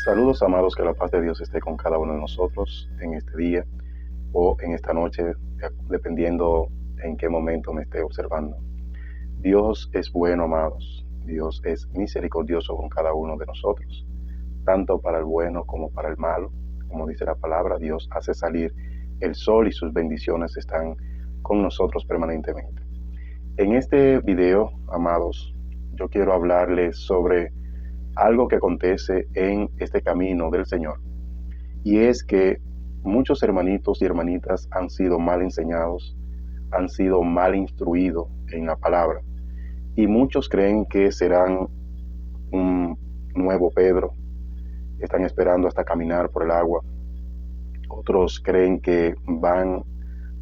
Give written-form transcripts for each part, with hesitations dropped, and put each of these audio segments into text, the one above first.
Saludos amados, que la paz de Dios esté con cada uno de nosotros en este día o en esta noche, dependiendo en qué momento me esté observando. Dios es bueno, amados. Dios es misericordioso con cada uno de nosotros, tanto para el bueno como para el malo. Como dice la palabra, Dios hace salir el sol y sus bendiciones están con nosotros permanentemente. En este video, amados, yo quiero hablarles sobre algo que acontece en este camino del Señor, y es que muchos hermanitos y hermanitas han sido mal enseñados, han sido mal instruidos en la palabra, y muchos creen que serán un nuevo Pedro, están esperando hasta caminar por el agua. Otros creen que van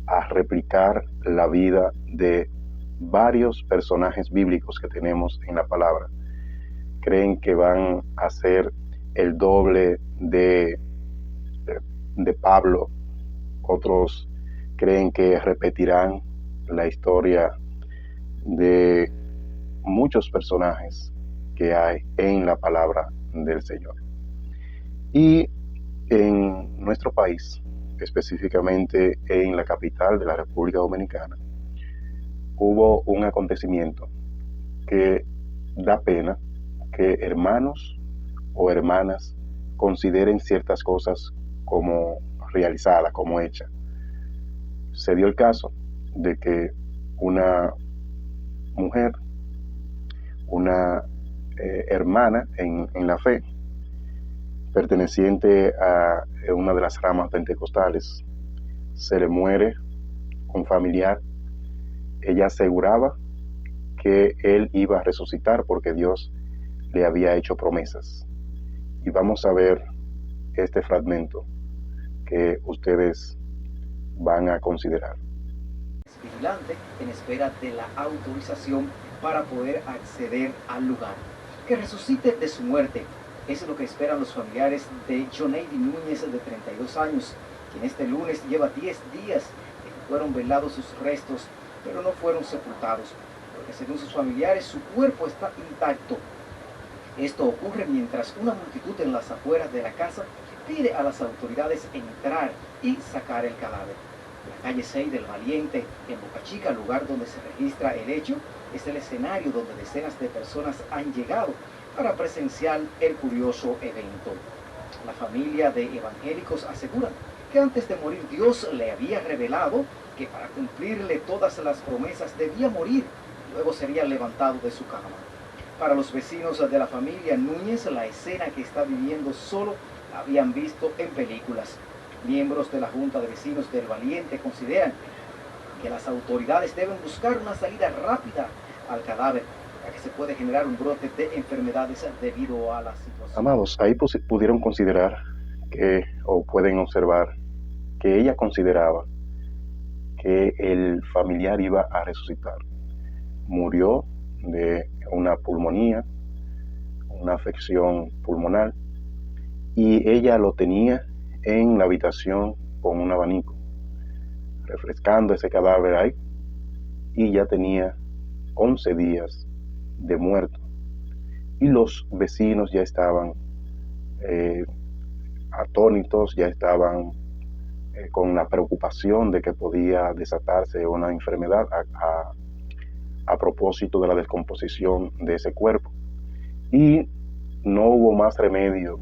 a replicar la vida de varios personajes bíblicos que tenemos en la palabra. Creen que van a ser el doble de Pablo. Otros creen que repetirán la historia de muchos personajes que hay en la palabra del Señor. Y en nuestro país, específicamente en la capital de la República Dominicana, hubo un acontecimiento que da pena que hermanos o hermanas consideren ciertas cosas como realizadas, como hechas. Se dio el caso de que una mujer, una hermana en la fe, perteneciente a una de las ramas pentecostales, se le muere un familiar. Ella aseguraba que él iba a resucitar porque Dios le había hecho promesas. Y vamos a ver este fragmento que ustedes van a considerar. Vigilante en espera de la autorización para poder acceder al lugar. Que resucite de su muerte. Eso es lo que esperan los familiares de Johnavy Núñez, de 32 años, quien este lunes lleva 10 días de que fueron velados sus restos, pero no fueron sepultados, porque según sus familiares su cuerpo está intacto. Esto ocurre mientras una multitud en las afueras de la casa pide a las autoridades entrar y sacar el cadáver. La calle 6 del Valiente, en Boca Chica, lugar donde se registra el hecho, es el escenario donde decenas de personas han llegado para presenciar el curioso evento. La familia de evangélicos aseguran que antes de morir Dios le había revelado que para cumplirle todas las promesas debía morir y luego sería levantado de su cama. Para los vecinos de la familia Núñez, la escena que está viviendo solo la habían visto en películas. Miembros de la Junta de Vecinos del Valiente consideran que las autoridades deben buscar una salida rápida al cadáver, ya que se puede generar un brote de enfermedades debido a la situación. Amados, ahí pudieron considerar o pueden observar que ella consideraba que el familiar iba a resucitar. Murió de una pulmonía, una afección pulmonar, y ella lo tenía en la habitación con un abanico, refrescando ese cadáver ahí, y ya tenía 11 días de muerto. Y los vecinos ya estaban atónitos, ya estaban con la preocupación de que podía desatarse una enfermedad a propósito de la descomposición de ese cuerpo. Y no hubo más remedio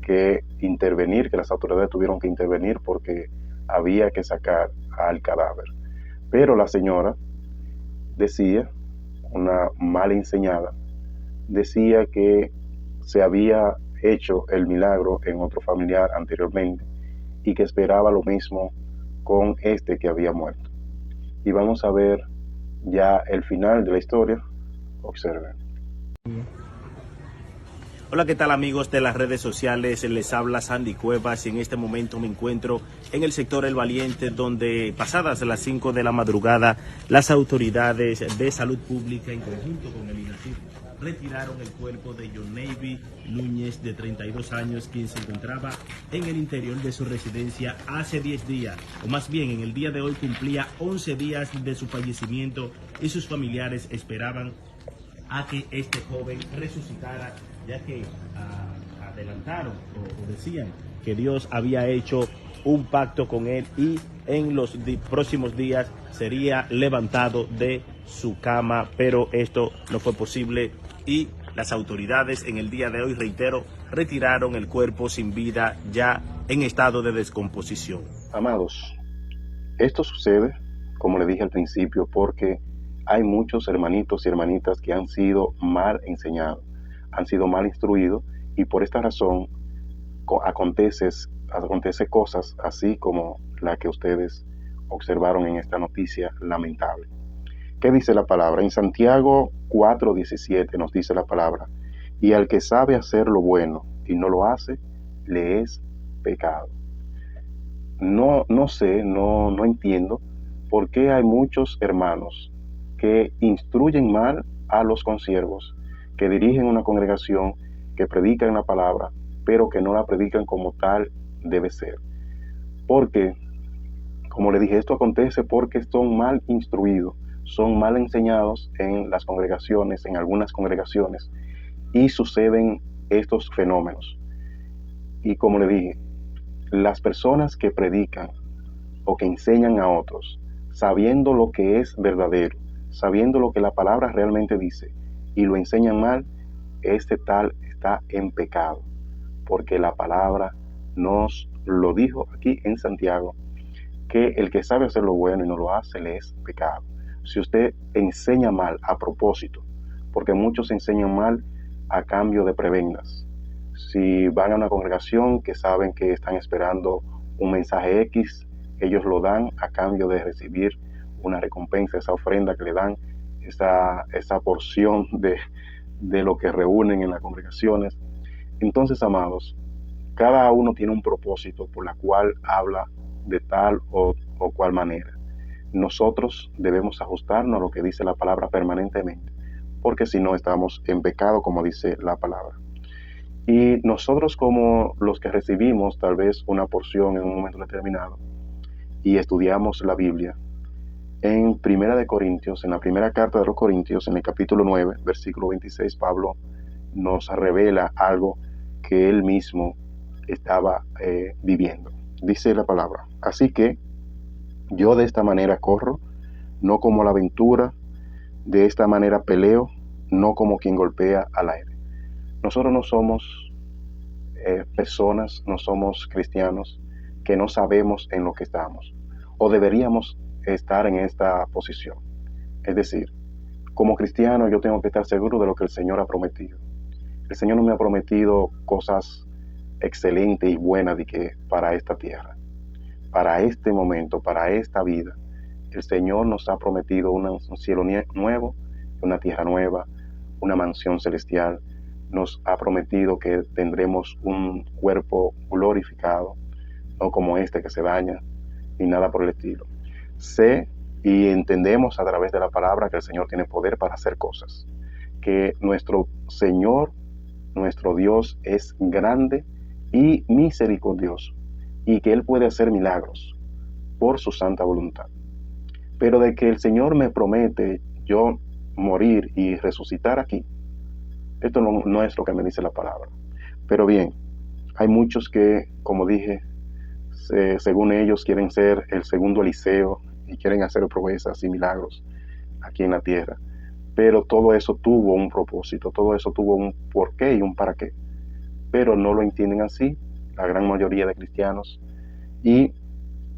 que intervenir, que las autoridades tuvieron que intervenir porque había que sacar al cadáver. Pero la señora decía, una mal enseñada, decía que se había hecho el milagro en otro familiar anteriormente y que esperaba lo mismo con este que había muerto. Y vamos a ver ya el final de la historia. Observen. Hola, ¿qué tal amigos de las redes sociales? Les habla Sandy Cuevas y en este momento me encuentro en el sector El Valiente, donde pasadas las 5 de la madrugada las autoridades de salud pública en conjunto con el INACIF retiraron el cuerpo de Johnavy Núñez, de 32 años, quien se encontraba en el interior de su residencia hace 10 días, o más bien en el día de hoy cumplía 11 días de su fallecimiento, y sus familiares esperaban a que este joven resucitara, ya que adelantaron o decían que Dios había hecho un pacto con él y en los próximos días sería levantado de su cama, pero esto no fue posible y las autoridades en el día de hoy, reitero, retiraron el cuerpo sin vida ya en estado de descomposición. Amados, esto sucede, como le dije al principio, porque hay muchos hermanitos y hermanitas que han sido mal enseñados, han sido mal instruidos y por esta razón acontece cosas así como la que ustedes observaron en esta noticia lamentable. ¿Qué dice la palabra? En Santiago 4:17 nos dice la palabra: y al que sabe hacer lo bueno y no lo hace, le es pecado. No entiendo por qué hay muchos hermanos que instruyen mal a los consiervos, que dirigen una congregación, que predican la palabra, pero que no la predican como tal debe ser. Porque, como le dije, esto acontece porque son mal instruidos, son mal enseñados en las congregaciones, en algunas congregaciones, y suceden estos fenómenos. Y como le dije, las personas que predican o que enseñan a otros, sabiendo lo que es verdadero, sabiendo lo que la palabra realmente dice, y lo enseñan mal, este tal está en pecado, porque la palabra nos lo dijo aquí en Santiago, que el que sabe hacer lo bueno y no lo hace, le es pecado. Si usted enseña mal a propósito, porque muchos enseñan mal a cambio de prebendas. Si van a una congregación que saben que están esperando un mensaje X, ellos lo dan a cambio de recibir una recompensa, esa ofrenda que le dan, esa porción de lo que reúnen en las congregaciones. Entonces, amados, cada uno tiene un propósito por la cual habla de tal o cual manera. Nosotros debemos ajustarnos a lo que dice la palabra permanentemente, porque si no estamos en pecado, como dice la palabra. Y nosotros, como los que recibimos tal vez una porción en un momento determinado y estudiamos la Biblia, en Primera de Corintios, en la primera carta de los Corintios, en el capítulo 9, versículo 26, Pablo nos revela algo que él mismo estaba viviendo. Dice la palabra: así que yo de esta manera corro, no como la aventura, de esta manera peleo, no como quien golpea al aire. Nosotros no somos personas, no somos cristianos que no sabemos en lo que estamos, o deberíamos estar en esta posición. Es decir, como cristiano yo tengo que estar seguro de lo que el Señor ha prometido. El Señor no me ha prometido cosas excelentes y buenas de que para esta tierra, para este momento, para esta vida. El Señor nos ha prometido un cielo nuevo, una tierra nueva, una mansión celestial. Nos ha prometido que tendremos un cuerpo glorificado, no como este que se daña, ni nada por el estilo. Sé y entendemos a través de la palabra que el Señor tiene poder para hacer cosas, que nuestro Señor, nuestro Dios es grande y misericordioso, y que Él puede hacer milagros por su santa voluntad. Pero de que el Señor me promete yo morir y resucitar aquí, esto no es lo que me dice la palabra. Pero bien, hay muchos que, como dije, según ellos quieren ser el segundo Eliseo y quieren hacer proezas y milagros aquí en la tierra. Pero todo eso tuvo un propósito, todo eso tuvo un porqué y un para qué. Pero no lo entienden así la gran mayoría de cristianos, y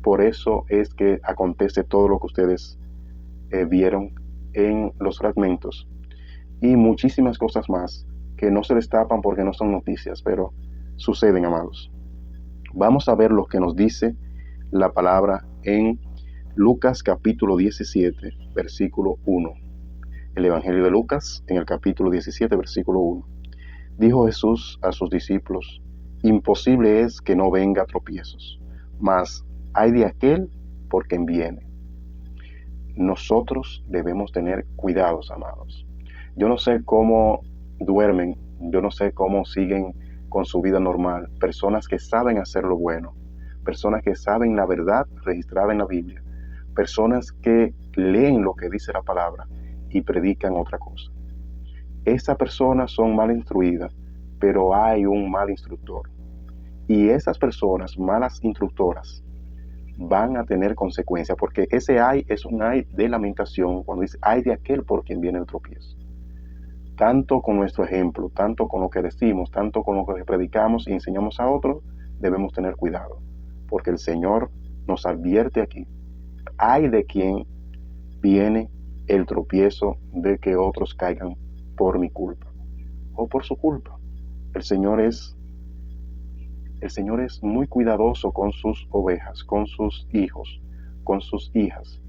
por eso es que acontece todo lo que ustedes vieron en los fragmentos y muchísimas cosas más que no se destapan porque no son noticias, pero suceden, amados. Vamos a ver lo que nos dice la palabra en Lucas capítulo 17, versículo 1. El Evangelio de Lucas, en el capítulo 17, versículo 1. Dijo Jesús a sus discípulos: imposible es que no venga tropiezos, mas hay de aquel por quien viene. Nosotros debemos tener cuidados, amados. Yo no sé cómo duermen, yo no sé cómo siguen con su vida normal, personas que saben hacer lo bueno, personas que saben la verdad registrada en la Biblia, personas que leen lo que dice la palabra y predican otra cosa. Esas personas son mal instruidas pero hay un mal instructor. Y esas personas malas instructoras van a tener consecuencias, porque ese ay es un ay de lamentación, cuando dice ay de aquel por quien viene el tropiezo. Tanto con nuestro ejemplo, tanto con lo que decimos, tanto con lo que predicamos y enseñamos a otros, debemos tener cuidado, porque el Señor nos advierte aquí, ay de quien viene el tropiezo de que otros caigan por mi culpa o por su culpa. El Señor es muy cuidadoso con sus ovejas, con sus hijos, con sus hijas,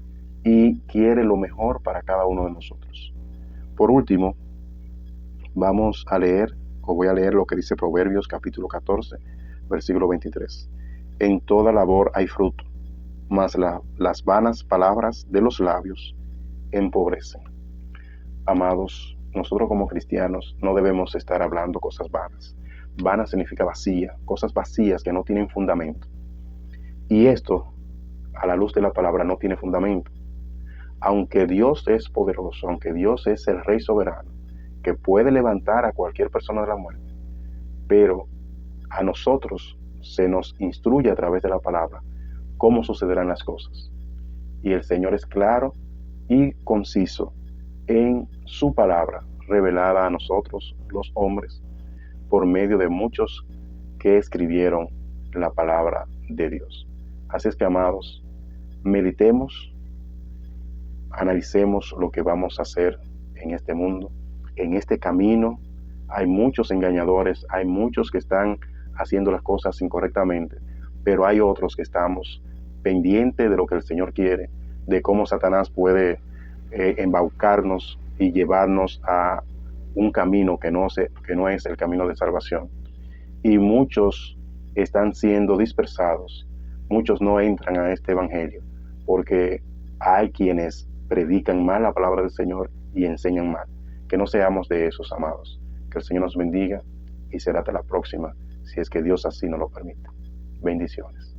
y quiere lo mejor para cada uno de nosotros. Por último, voy a leer lo que dice Proverbios capítulo 14, versículo 23. En toda labor hay fruto, mas las vanas palabras de los labios empobrecen. Amados, nosotros como cristianos no debemos estar hablando cosas vanas. Vana significa vacía, cosas vacías que no tienen fundamento. Y esto, a la luz de la palabra, no tiene fundamento. Aunque Dios es poderoso, aunque Dios es el Rey soberano, que puede levantar a cualquier persona de la muerte, pero a nosotros se nos instruye a través de la palabra cómo sucederán las cosas. Y el Señor es claro y conciso en su palabra, revelada a nosotros, los hombres, por medio de muchos que escribieron la palabra de Dios. Así es que, amados, meditemos, analicemos lo que vamos a hacer en este mundo, en este camino. Hay muchos engañadores, hay muchos que están haciendo las cosas incorrectamente, pero hay otros que estamos pendientes de lo que el Señor quiere, de cómo Satanás puede embaucarnos y llevarnos a un camino que no es el camino de salvación. Y muchos están siendo dispersados, muchos no entran a este evangelio, porque hay quienes predican mal la palabra del Señor y enseñan mal. Que no seamos de esos, amados. Que el Señor nos bendiga y será hasta la próxima, si es que Dios así nos lo permite. Bendiciones.